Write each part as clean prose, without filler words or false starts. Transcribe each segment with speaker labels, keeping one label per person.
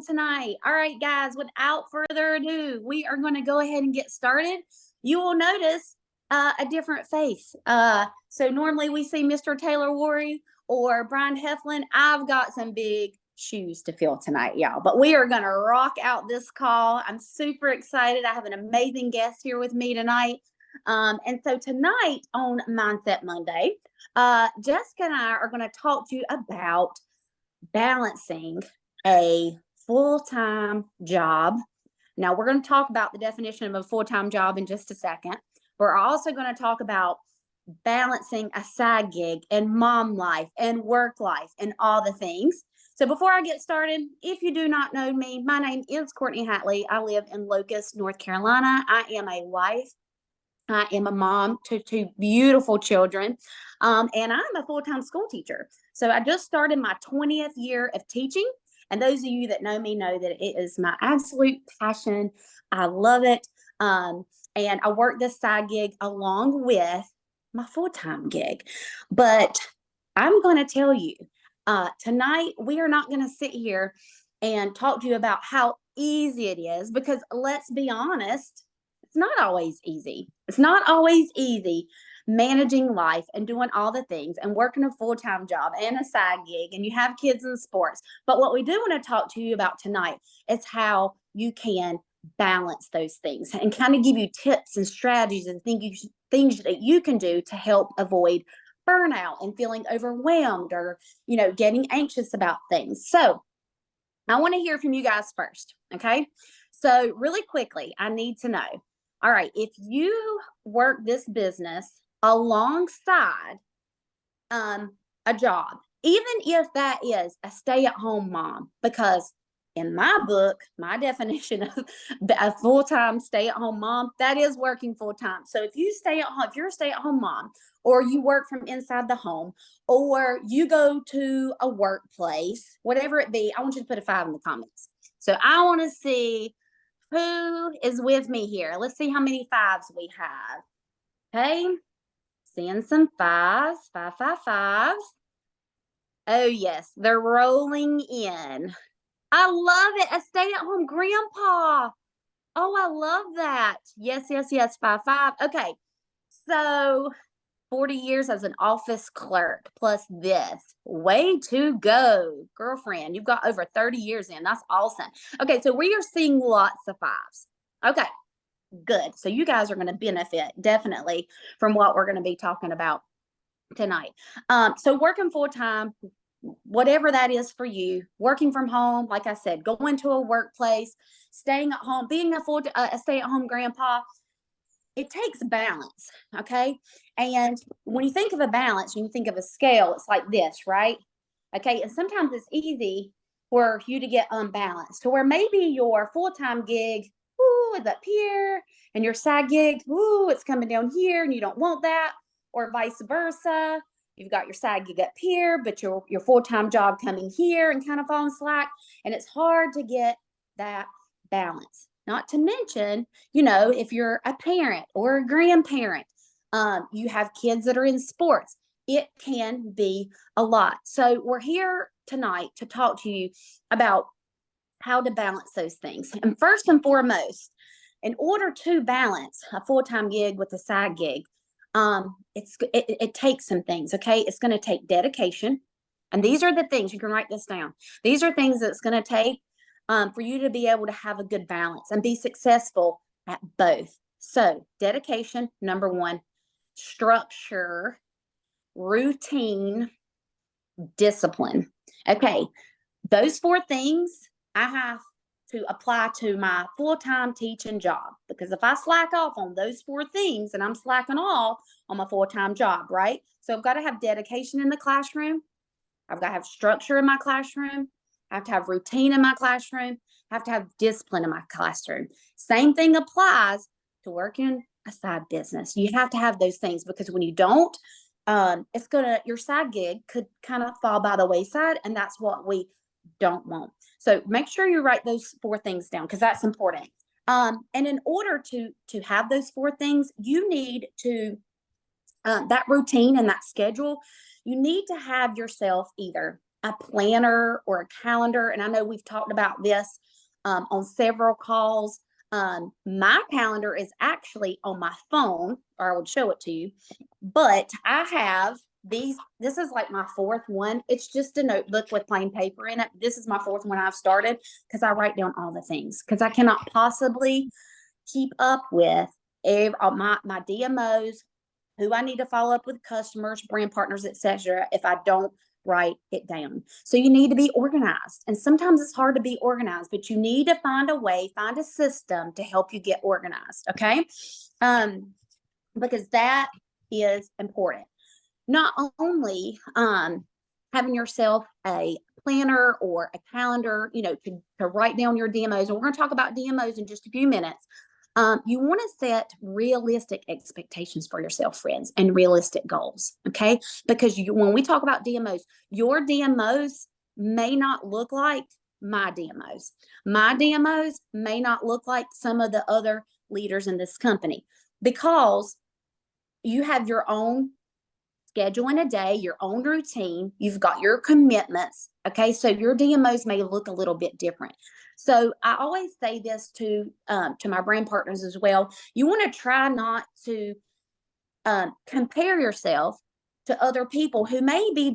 Speaker 1: tonight. All right, guys, without further ado, we are going to go ahead and get started. You will notice a different face. So normally we see Mr. Taylor Worry or Brian Heflin. I've got some big shoes to fill tonight, y'all, but we are going to rock out this call. I'm super excited. I have an amazing guest here with me tonight. And so tonight on Mindset Monday, Jessica and I are going to talk to you about balancing a full-time job. Now, we're going to talk about the definition of a full-time job in just a second. We're also going to talk about balancing a side gig and mom life and work life and all the things. So before I get started, if you do not know me, my name is Courtney Hatley. I live in Locust, North Carolina. I am a wife. I am a mom to two beautiful children, and I'm a full-time school teacher. So I just started my 20th year of teaching, and those of you that know me know that it is my absolute passion. I love it, and I work this side gig along with my full-time gig. But I'm going to tell you, tonight we are not going to sit here and talk to you about how easy it is, because let's be honest, it's not always easy. It's not always easy managing life and doing all the things and working a full-time job and a side gig, and you have kids in sports. But what we do want to talk to you about tonight is how you can balance those things and kind of give you tips and strategies and things that you can do to help avoid burnout and feeling overwhelmed or, getting anxious about things. So I want to hear from you guys first. Okay. So really quickly, I need to know, all right, if you work this business alongside a job, even if that is a stay-at-home mom, because in my book, my definition of a full-time stay-at-home mom, that is working full-time. So if you stay at home, if you're a stay-at-home mom, or you work from inside the home, or you go to a workplace, whatever it be, I want you to put a 5 in the comments. So I want to see who is with me here. Let's see how many 5s we have. Okay. Seeing some 5s. 5, 5, 5s. Oh, yes. They're rolling in. I love it. A stay-at-home grandpa. Oh, I love that. Yes, yes, yes. 5, 5. Okay. So 40 years as an office clerk plus this. Way to go, girlfriend. You've got over 30 years in. That's awesome. Okay, so we are seeing lots of 5s. Okay, good. So you guys are going to benefit definitely from what we're going to be talking about tonight. So working full-time, whatever that is for you, working from home, like I said, going to a workplace, staying at home, being a stay-at-home grandpa, it takes balance, okay? And when you think of a balance, when you think of a scale, it's like this, right? Okay, and sometimes it's easy for you to get unbalanced, to where maybe your full-time gig, is up here, and your side gig, it's coming down here, and you don't want that, or vice versa. You've got your side gig up here, but your full-time job coming here and kind of falling slack, and it's hard to get that balance. Not to mention, if you're a parent or a grandparent, you have kids that are in sports, it can be a lot. So we're here tonight to talk to you about how to balance those things. And first and foremost, in order to balance a full-time gig with a side gig, it takes some things, okay? It's going to take dedication. And these are the things, you can write this down. These are things that it's going to take for you to be able to have a good balance and be successful at both. So dedication, number 1, structure, routine, discipline. Okay, those 4 things I have to apply to my full-time teaching job, because if I slack off on those 4 things, and I'm slacking off on my full-time job, right? So I've got to have dedication in the classroom. I've got to have structure in my classroom. I have to have routine in my classroom. I have to have discipline in my classroom. Same thing applies to working a side business. You have to have those things, because when you don't, your side gig could kind of fall by the wayside, and that's what we don't want. So make sure you write those 4 things down, because that's important. And in order to have those 4 things, you need to that routine and that schedule. You need to have yourself either a planner or a calendar, and I know we've talked about this on several calls. My calendar is actually on my phone, or I would show it to you, but I have these. This is like my fourth one. It's just a notebook with plain paper in it. This is my fourth one I've started because I write down all the things because I cannot possibly keep up with my DMOs, who I need to follow up with, customers, brand partners, etc., if I don't write it down. So you need to be organized. And sometimes it's hard to be organized, but you need to find a way, find a system to help you get organized. Okay. Because that is important. Not only having yourself a planner or a calendar, to write down your DMOs. And we're going to talk about DMOs in just a few minutes. You want to set realistic expectations for yourself, friends, and realistic goals. Okay. Because when we talk about DMOs, your DMOs may not look like my DMOs. My DMOs may not look like some of the other leaders in this company because you have your own schedule in a day, your own routine, you've got your commitments. Okay. So your DMOs may look a little bit different. So I always say this to my brand partners as well. You want to try not to compare yourself to other people who may be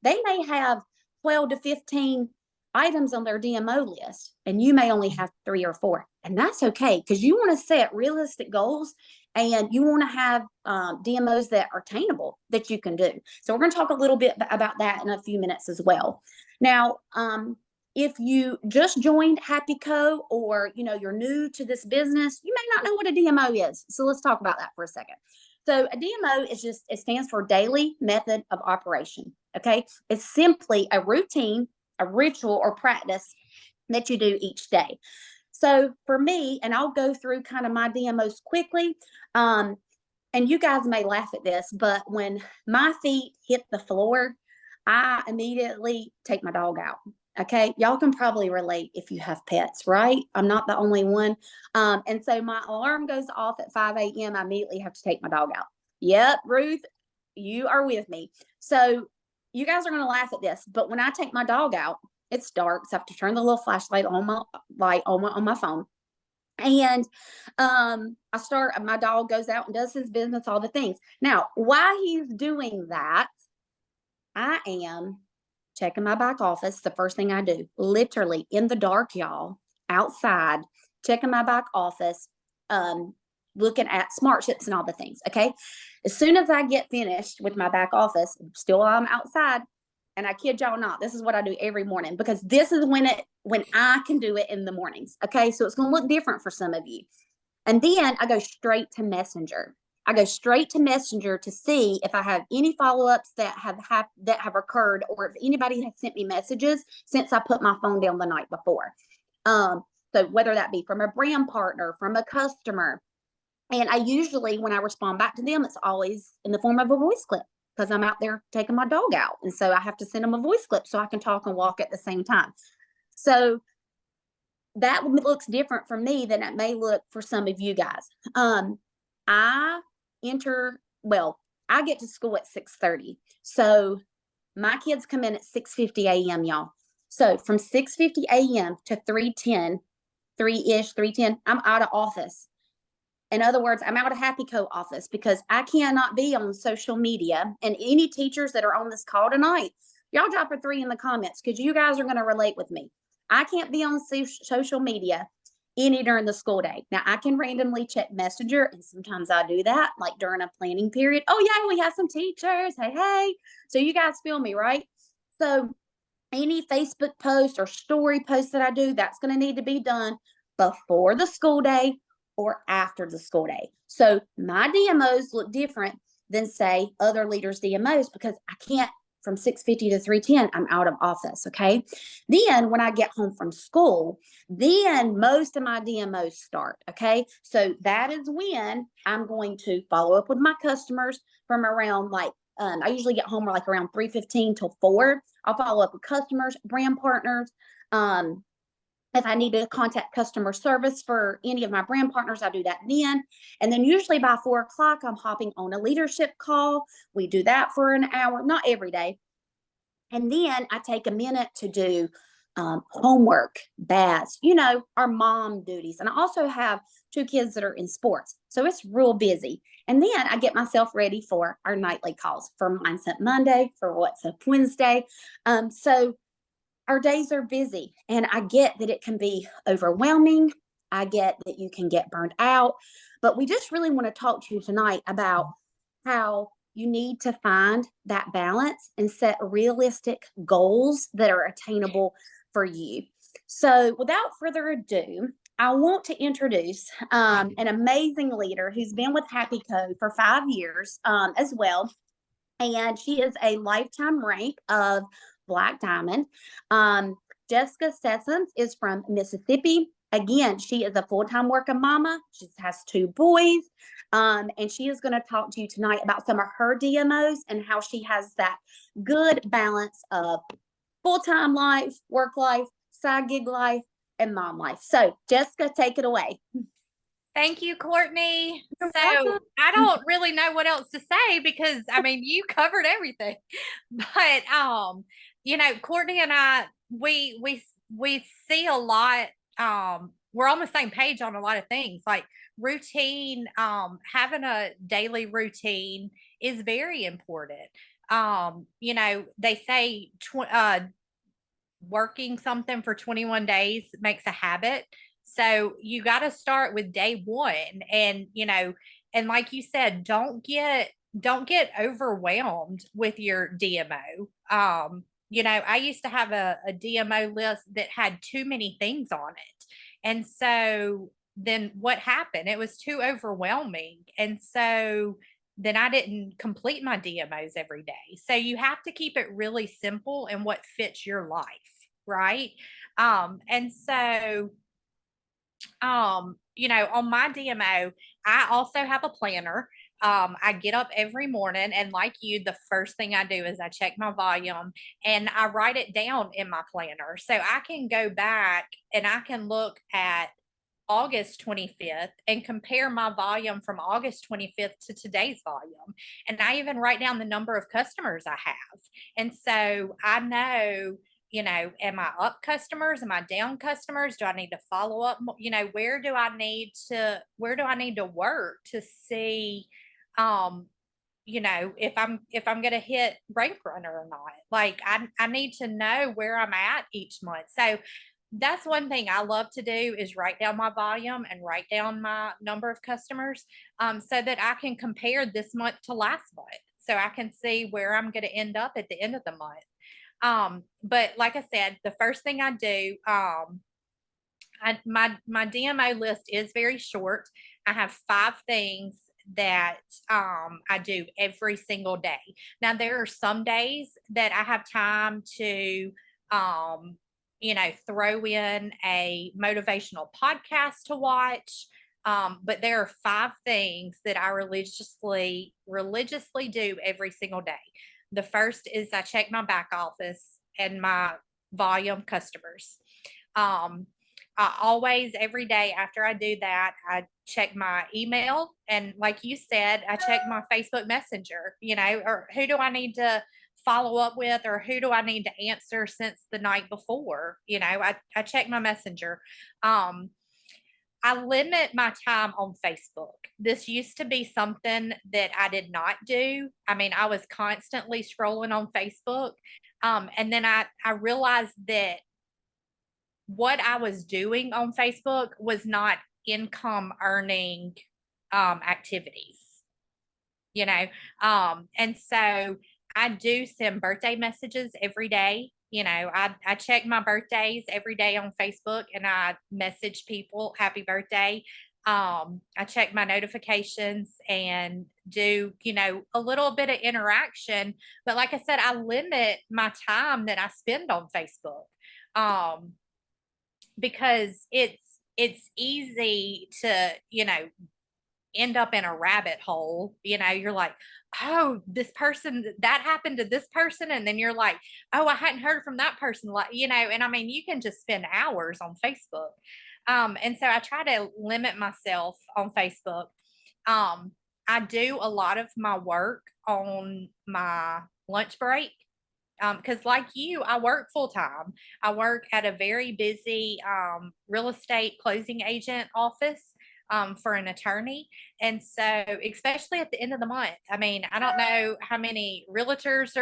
Speaker 1: they may have 12 to 15 items on their DMO list, and you may only have 3 or 4. And that's okay, because you want to set realistic goals and you want to have DMOs that are attainable that you can do. So we're going to talk a little bit about that in a few minutes as well. Now, if you just joined Happy Co, or you're new to this business, you may not know what a DMO is. So let's talk about that for a second. So a DMO it stands for daily method of operation. Okay. It's simply a routine, a ritual, or practice that you do each day. So for me, and I'll go through kind of my DMOs quickly. And you guys may laugh at this, but when my feet hit the floor, I immediately take my dog out. Okay. Y'all can probably relate if you have pets, right? I'm not the only one. And so my alarm goes off at 5 a.m. I immediately have to take my dog out. Yep. Ruth, you are with me. So you guys are going to laugh at this, but when I take my dog out, it's dark. So I have to turn the little flashlight on my phone. And my dog goes out and does his business, all the things. Now, while he's doing that, I am checking my back office. The first thing I do, literally in the dark, y'all, outside, checking my back office, looking at smart ships and all the things. Okay. As soon as I get finished with my back office, still I'm outside, and I kid y'all not, this is what I do every morning, because this is when I can do it in the mornings. Okay. So it's going to look different for some of you. And then I go straight to Messenger. To see if I have any follow-ups that have occurred, or if anybody has sent me messages since I put my phone down the night before. So whether that be from a brand partner, from a customer, and I usually, when I respond back to them, it's always in the form of a voice clip, because I'm out there taking my dog out. And so I have to send them a voice clip so I can talk and walk at the same time. So that looks different for me than it may look for some of you guys. I get to school at 6:30. So my kids come in at 6:50 a.m., y'all. So from 6:50 a.m. to 3:10, 3:10, I'm out of office. In other words, I'm out of Happy Co office, because I cannot be on social media. And any teachers that are on this call tonight, y'all drop a 3 in the comments, because you guys are going to relate with me. I can't be on social media during the school day. Now, I can randomly check Messenger, and sometimes I do that, like during a planning period. Oh yeah, we have some teachers. Hey. So you guys feel me, right? So any Facebook post or story post that I do, that's going to need to be done before the school day or after the school day. So my DMOs look different than, say, other leaders' DMOs, because I can't, from 6:50 to 3:10, I'm out of office. Okay. Then when I get home from school, then most of my DMOs start. Okay. So that is when I'm going to follow up with my customers from around I usually get home around 3:15 till 4. I'll follow up with customers, brand partners. If I need to contact customer service for any of my brand partners, I do that then. And then usually by 4 o'clock, I'm hopping on a leadership call. We do that for an hour, not every day. And then I take a minute to do homework, baths, our mom duties. And I also have two kids that are in sports. So it's real busy. And then I get myself ready for our nightly calls for Mindset Monday, for What's Up Wednesday. So our days are busy, and I get that it can be overwhelming. I get that you can get burned out, but we just really want to talk to you tonight about how you need to find that balance and set realistic goals that are attainable for you. So, without further ado, I want to introduce an amazing leader who's been with Happy Co for 5 years as well. And she is a lifetime rank of Black Diamond. Jessica Sessums is from Mississippi. Again, she is a full-time working mama. She has two boys. And she is going to talk to you tonight about some of her DMOs and how she has that good balance of full-time life, work life, side gig life, and mom life. So, Jessica, take it away.
Speaker 2: Thank you, Courtney.
Speaker 1: You're
Speaker 2: So
Speaker 1: welcome.
Speaker 2: I don't really know what else to say because you covered everything. But Courtney and I we see a lot. We're on the same page on a lot of things, like routine. Having a daily routine is very important. They say working something for 21 days makes a habit. So you got to start with day one. And, and like you said, don't get overwhelmed with your DMO. I used to have a DMO list that had too many things on it. And so then what happened? It was too overwhelming. And so then I didn't complete my DMOs every day. So you have to keep it really simple and what fits your life, right? And so on my DMO, I also have a planner. I get up every morning, and like you, the first thing I do is I check my volume and I write it down in my planner. So I can go back and I can look at August 25th and compare my volume from August 25th to today's volume. And I even write down the number of customers I have. And so I know, am I up customers? Am I down customers? Do I need to follow up? Where do I need to work to see, if I'm going to hit rank runner or not? Like I need to know where I'm at each month. So that's one thing I love to do is write down my volume and write down my number of customers, so that I can compare this month to last month. So I can see where I'm going to end up at the end of the month. But like I said, the first thing I do, my DMO list is very short. I have 5 things that I do every single day. Now there are some days that I have time to throw in a motivational podcast to watch. But there are 5 things that I religiously do every single day. The first is I check my back office and my volume customers. I always, every day after I do that, I check my email. And like you said, I check my Facebook Messenger, or who do I need to follow up with, or who do I need to answer since the night before? I check my Messenger. I limit my time on Facebook. This used to be something that I did not do. I mean, I was constantly scrolling on Facebook. And then I realized that what I was doing on Facebook was not income earning activities, and so I do send birthday messages every day. I check my birthdays every day on Facebook and I message people happy birthday. I check my notifications and do, a little bit of interaction. But like I said, I limit my time that I spend on Facebook. Because it's easy to, end up in a rabbit hole. You're like, oh, this person, that happened to this person, and then you're like, oh, I hadn't heard from that person, like, and I mean, you can just spend hours on Facebook. And so I try to limit myself on Facebook. I do a lot of my work on my lunch break. Because like you, I work full time. I work at a very busy real estate closing agent office for an attorney. And so, especially at the end of the month, I mean, I don't know how many realtors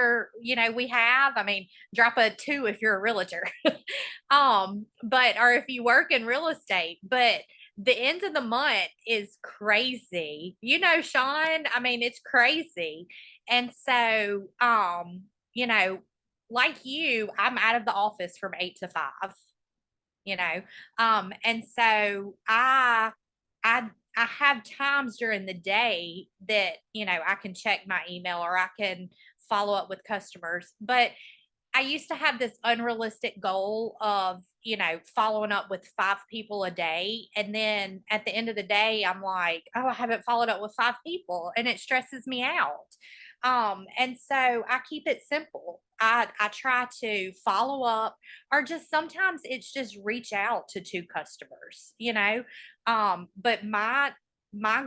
Speaker 2: we have. I mean, drop a two if you're a realtor. But or if you work in real estate, but the end of the month is crazy. Sean, I mean, it's crazy. And so, you know, like you, I'm out of the office from 8 to 5, you know. And so I I have times during the day that, I can check my email or I can follow up with customers. But I used to have this unrealistic goal of, following up with 5 people a day. And then at the end of the day, I'm like, oh, I haven't followed up with 5 people. And it stresses me out. And so I keep it simple. I try to follow up, or just sometimes it's just reach out to 2 customers, but my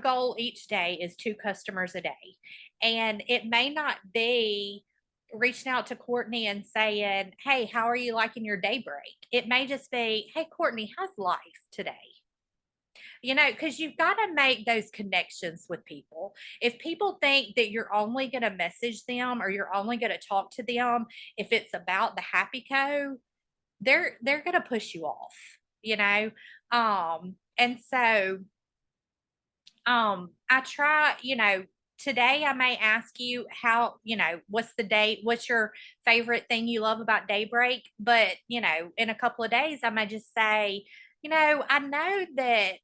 Speaker 2: goal each day is 2 customers a day. And it may not be reaching out to Courtney and saying, hey, how are you liking your day break? It may just be, hey, Courtney, how's life today? Because you've got to make those connections with people. If people think that you're only going to message them or you're only going to talk to them if it's about the happy co, they're going to push you off, you know? And so I try, today I may ask you how, what's the day, what's your favorite thing you love about daybreak? But, in a couple of days I may just say, I know that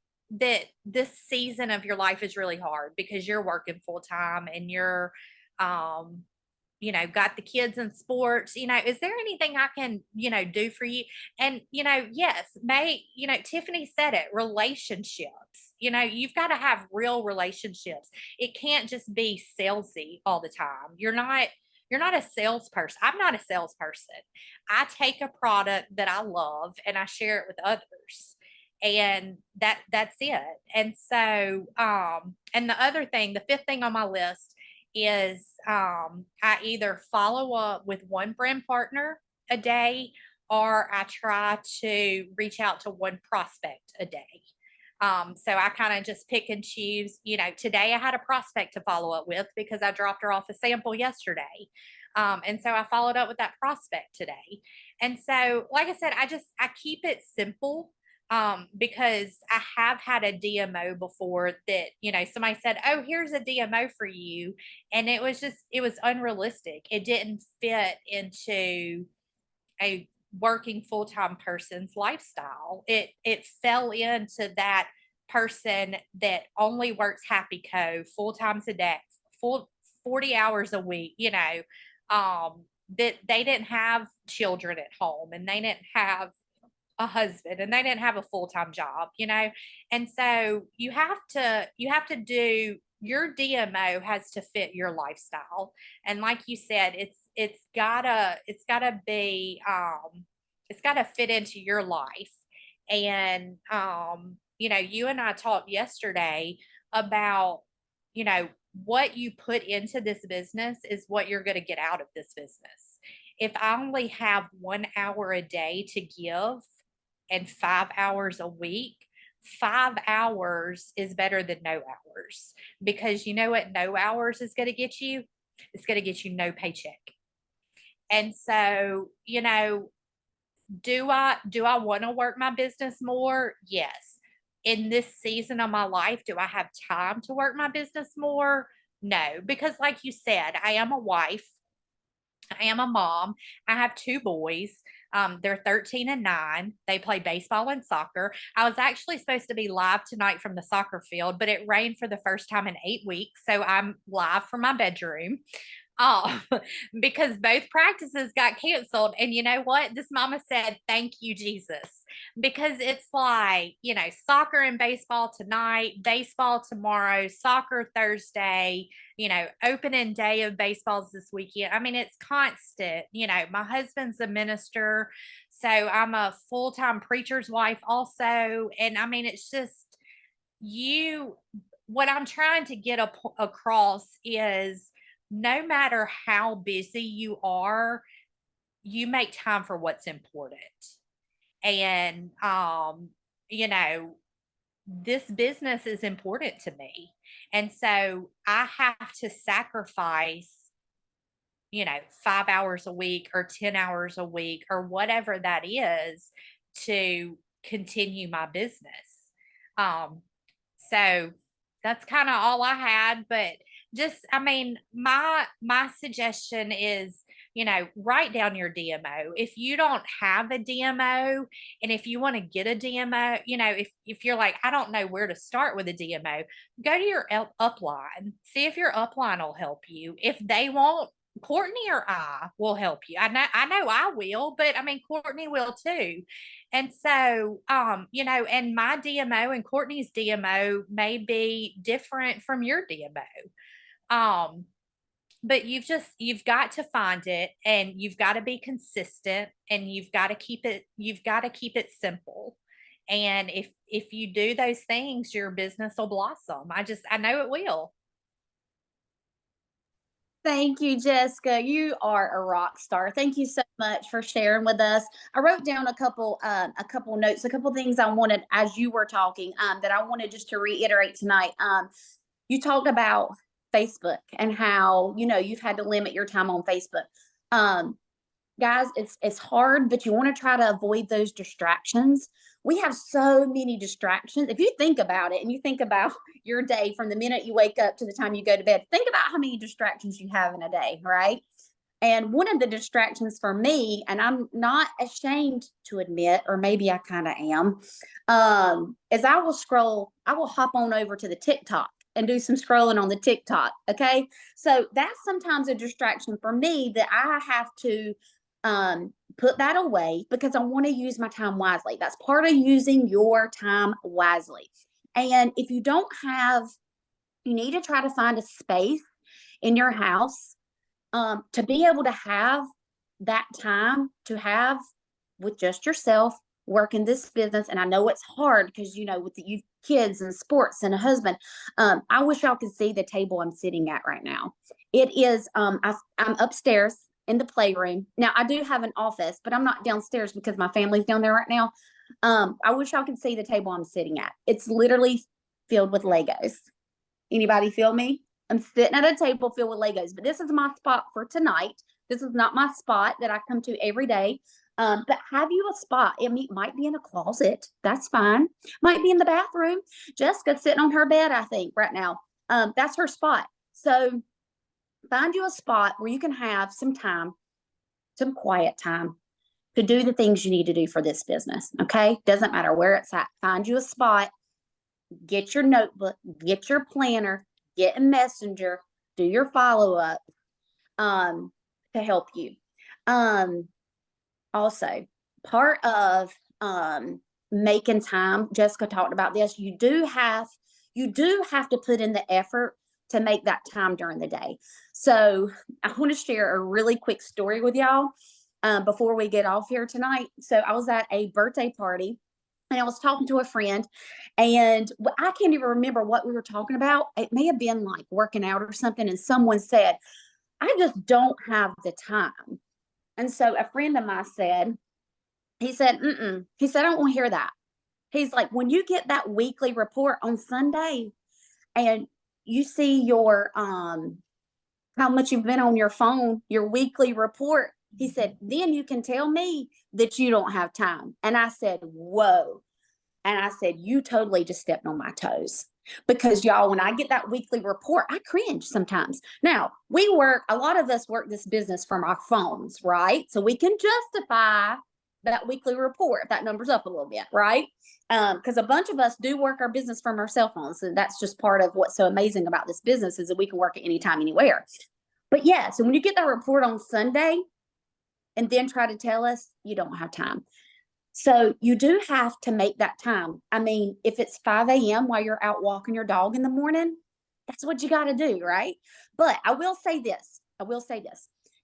Speaker 2: this season of your life is really hard because you're working full time and you're um got the kids in sports. Is there anything I can, do for you? And, yes, Tiffany said it, relationships. You've got to have real relationships. It can't just be salesy all the time. You're not a salesperson. I'm not a salesperson. I take a product that I love and I share it with others. And that's it. And so, and the other thing, the fifth thing on my list is I either follow up with one brand partner a day or I try to reach out to one prospect a day. So I kind of just pick and choose. Today I had a prospect to follow up with because I dropped her off a sample yesterday. And so I followed up with that prospect today. And so, like I said, I keep it simple because I have had a DMO before that, somebody said, oh, here's a DMO for you. And it was unrealistic. It didn't fit into a working full-time person's lifestyle. It fell into that person that only works Happy Co full times a day, full 40 hours a week, that they didn't have children at home and they didn't have a husband and they didn't have a full-time job. And so you have to do your DMO has to fit your lifestyle. And like you said, it's gotta be it's gotta fit into your life. And you and I talked yesterday about, what you put into this business is what you're going to get out of this business. If I only have 1 hour a day to give and 5 hours a week, 5 hours is better than no hours, because you know what no hours is going to get you? It's going to get you no paycheck. And so, do I want to work my business more? Yes. In this season of my life, do I have time to work my business more? No, because like you said, I am a wife. I am a mom. I have 2 boys. They're 13 and 9. They play baseball and soccer. I was actually supposed to be live tonight from the soccer field, but it rained for the first time in 8 weeks. So I'm live from my bedroom. Oh, because both practices got canceled. And you know what? This mama said, thank you, Jesus. Because it's like, soccer and baseball tonight, baseball tomorrow, soccer Thursday, opening day of baseballs this weekend. I mean, it's constant. My husband's a minister, so I'm a full-time preacher's wife also. And I mean, it's just what I'm trying to get across is no matter how busy you are, you make time for what's important. And, you know, this business is important to me. And so I have to sacrifice, 5 hours a week or 10 hours a week or whatever that is to continue my business. Um, so that's kind of all I had, but just, I mean, my suggestion is, write down your DMO. If you don't have a DMO, and if you want to get a DMO, if you're like, I don't know where to start with a DMO, go to your upline. See if your upline will help you. If they won't, Courtney or I will help you. I know I will, but I mean Courtney will too. And so, and my DMO and Courtney's DMO may be different from your DMO. But you've got to find it, and you've got to be consistent, and you've got to keep it simple. And if you do those things, your business will blossom. I know it will.
Speaker 1: Thank you, Jessica. You are a rock star. Thank you so much for sharing with us. I wrote down a couple notes, a couple things I wanted as you were talking, that I wanted just to reiterate tonight. You talked about Facebook and how, you've had to limit your time on Facebook. Guys, it's hard, but you want to try to avoid those distractions. We have so many distractions. If you think about it and you think about your day from the minute you wake up to the time you go to bed, think about how many distractions you have in a day, right? And one of the distractions for me, and I'm not ashamed to admit, or maybe I kind of am, is I will hop on over to the TikTok and do some scrolling on the TikTok. Okay. So that's sometimes a distraction for me that I have to put that away because I want to use my time wisely. That's part of using your time wisely. And if you don't have, you need to try to find a space in your house to be able to have that time to have with just yourself working this business. And I know it's hard because, with the kids and sports and a husband, I wish y'all could see the table I'm sitting at right now. It is, I'm upstairs in the playroom. Now I do have an office, but I'm not downstairs because my family's down there right now. I wish y'all could see the table I'm sitting at. It's literally filled with Legos. Anybody feel me? I'm sitting at a table filled with Legos, but this is my spot for tonight. This is not my spot that I come to every day. But have you a spot? I mean, it might be in a closet. That's fine. Might be in the bathroom. Jessica's sitting on her bed, I think, right now. That's her spot. So find you a spot where you can have some time, some quiet time to do the things you need to do for this business. Okay. Doesn't matter where it's at. Find you a spot, get your notebook, get your planner, get a messenger, do your follow-up to help you. Also, part of making time, Jessica talked about this, you do have to put in the effort to make that time during the day. So I want to share a really quick story with y'all before we get off here tonight. So I was at a birthday party and I was talking to a friend, and I can't even remember what we were talking about. It may have been like working out or something. And someone said, I just don't have the time. And so a friend of mine said, he said, I don't want to hear that. He's like, when you get that weekly report on Sunday and you see your how much you've been on your phone, your weekly report, he said, then you can tell me that you don't have time. And I said, whoa. And I said, you totally just stepped on my toes. Because y'all, when I get that weekly report, I cringe sometimes. Now, a lot of us work this business from our phones, right? So we can justify that weekly report if that number's up a little bit, right? Because a bunch of us do work our business from our cell phones. And that's just part of what's so amazing about this business is that we can work at any time, anywhere. But yeah, so when you get that report on Sunday and then try to tell us you don't have time. So you do have to make that time. I mean, if it's 5 a.m. while you're out walking your dog in the morning, that's what you got to do, right? But I will say this.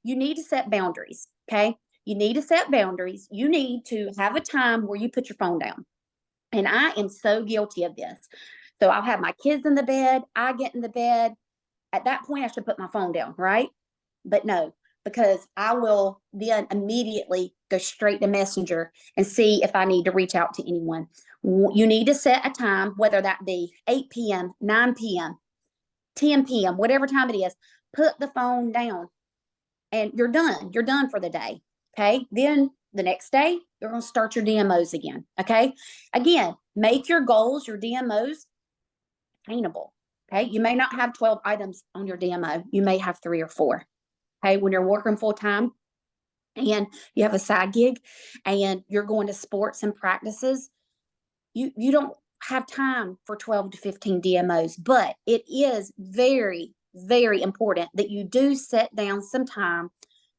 Speaker 1: You need to set boundaries, okay? You need to set boundaries. You need to have a time where you put your phone down. And I am so guilty of this. So I'll have my kids in the bed. I get in the bed. At that point, I should put my phone down, right? But no, because I will then immediately go straight to Messenger and see if I need to reach out to anyone. You need to set a time, whether that be 8 p.m., 9 p.m., 10 p.m., whatever time it is. Put the phone down and you're done. You're done for the day. Okay. Then the next day, you're going to start your DMOs again. Okay. Again, make your goals, your DMOs attainable. Okay. You may not have 12 items on your DMO. You may have 3 or 4. Okay. When you're working full time and you have a side gig and you're going to sports and practices, you don't have time for 12 to 15 DMOs, but it is very, very important that you do set down some time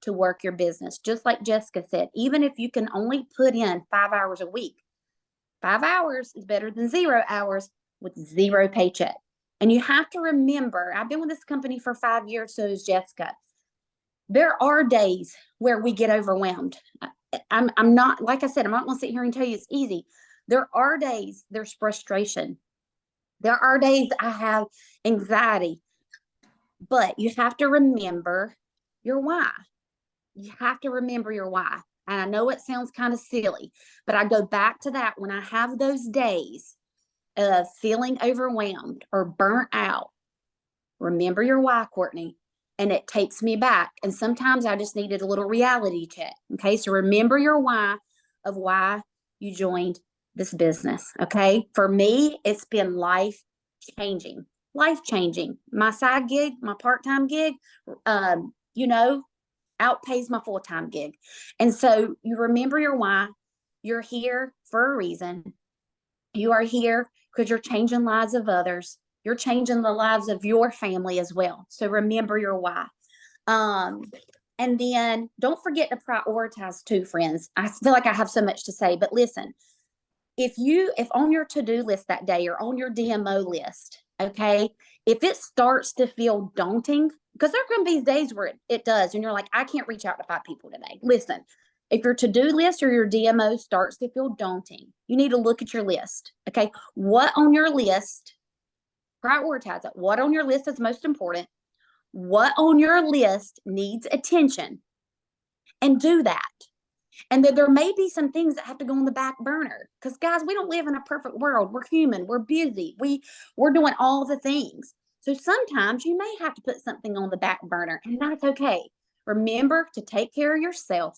Speaker 1: to work your business. Just like Jessica said, even if you can only put in 5 hours a week, 5 hours is better than 0 hours with 0 paycheck. And you have to remember, I've been with this company for 5 years, so is Jessica. There are days where we get overwhelmed. I'm not, like I said, I'm not going to sit here and tell you it's easy. There are days there's frustration. There are days I have anxiety, but you have to remember your why. You have to remember your why. And I know it sounds kind of silly, but I go back to that when I have those days of feeling overwhelmed or burnt out. Remember your why, Courtney. And it takes me back. And sometimes I just needed a little reality check. Okay. So remember your why of why you joined this business. Okay. For me, it's been life changing. Life changing. My side gig, my part-time gig, outpays my full-time gig. And so you remember your why. You're here for a reason. You are here because you're changing lives of others. You're changing the lives of your family as well. So remember your why. And then don't forget to prioritize too, friends. I feel like I have so much to say, but listen, if on your to-do list that day or on your DMO list, okay, if it starts to feel daunting, because there are going to be days where it does, and you're like, I can't reach out to 5 people today. Listen, if your to-do list or your DMO starts to feel daunting, you need to look at your list. Okay, what on your list, prioritize it. What on your list is most important? What on your list needs attention? And do that. And that there may be some things that have to go on the back burner, because guys, we don't live in a perfect world. We're human. We're busy. We're doing all the things. So sometimes you may have to put something on the back burner, and that's okay. Remember to take care of yourself.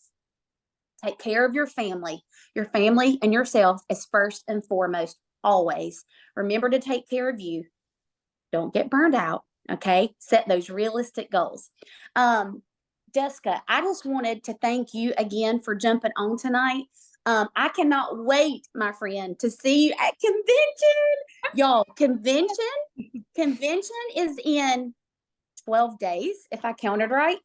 Speaker 1: Take care of your family. Your family and yourself is first and foremost, always. Remember to take care of you. Don't get burned out. Okay. Set those realistic goals. Jessica, I just wanted to thank you again for jumping on tonight. I cannot wait, my friend, to see you at convention. Y'all, convention is in 12 days, if I counted right.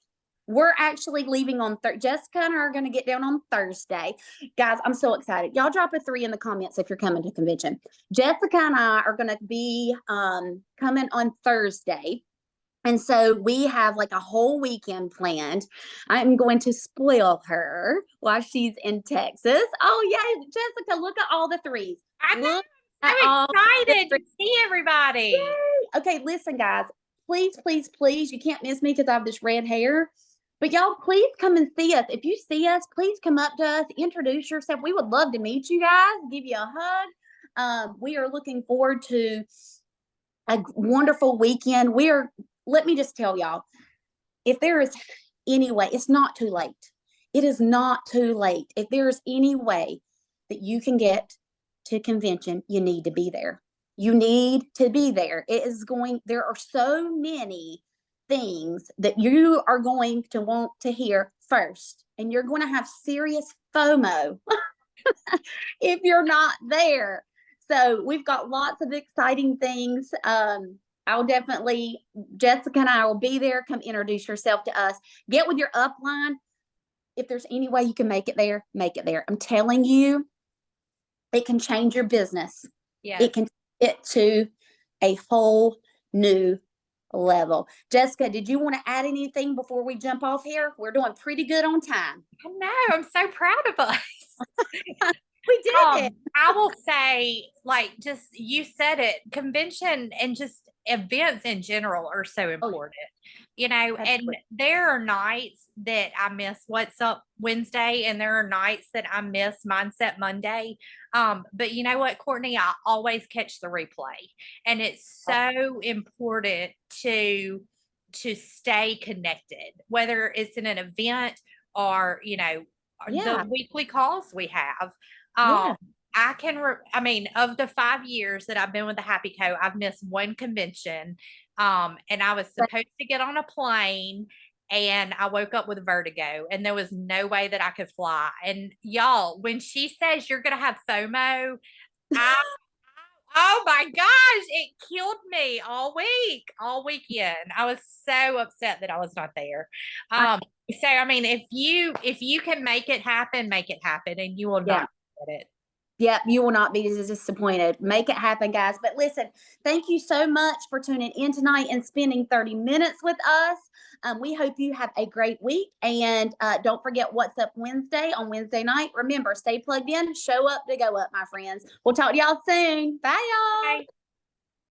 Speaker 1: We're actually leaving on Jessica and I are going to get down on Thursday. Guys, I'm so excited. Y'all drop a 3 in the comments if you're coming to convention. Jessica and I are going to be coming on Thursday. And so we have like a whole weekend planned. I'm going to spoil her while she's in Texas. Oh, yay, Jessica, look at all the 3s.
Speaker 2: I'm excited to see everybody.
Speaker 1: Yay. Okay, listen, guys, please, please, please, you can't miss me because I have this red hair. But y'all, please come and see us. If you see us, please come up to us, introduce yourself. We would love to meet you guys, give you a hug. We are looking forward to a wonderful weekend. Let me just tell y'all, if there is any way, it's not too late. It is not too late. If there is any way that you can get to convention, you need to be there. You need to be there. There are so many things that you are going to want to hear first, and you're going to have serious FOMO if you're not there. So we've got lots of exciting things. Jessica and I will be there. Come introduce yourself to us. Get with your upline. If there's any way you can make it there, make it there. I'm telling you, it can change your business.
Speaker 2: Yes.
Speaker 1: It can get to a whole new level. Jessica, did you want to add anything before we jump off here? We're doing pretty good on time.
Speaker 2: I know. I'm so proud of us.
Speaker 1: We did it.
Speaker 2: I will say, like, just you said it, convention, and just events in general are so important, you know, and
Speaker 1: Absolutely.
Speaker 2: there are nights that I miss What's Up Wednesday, and there are nights that I miss Mindset Monday. But you know what, Courtney, I always catch the replay, and it's so important to stay connected, whether it's in an event or, you know,
Speaker 1: Yeah.
Speaker 2: the weekly calls we have.
Speaker 1: Yeah.
Speaker 2: I mean, of the 5 years that I've been with the Happy Co, I've missed one convention. And I was supposed to get on a plane, and I woke up with vertigo, and there was no way that I could fly. And y'all, when she says you're going to have FOMO, I, oh my gosh, it killed me all weekend. I was so upset that I was not there. So I mean, if you can make it happen, and you will
Speaker 1: Yeah.
Speaker 2: not get it.
Speaker 1: Yep, you will not be disappointed. Make it happen, guys. But listen, thank you so much for tuning in tonight and spending 30 minutes with us. We hope you have a great week. And don't forget What's Up Wednesday on Wednesday night. Remember, stay plugged in, show up to go up, my friends. We'll talk to y'all soon. Bye, y'all.
Speaker 2: Bye.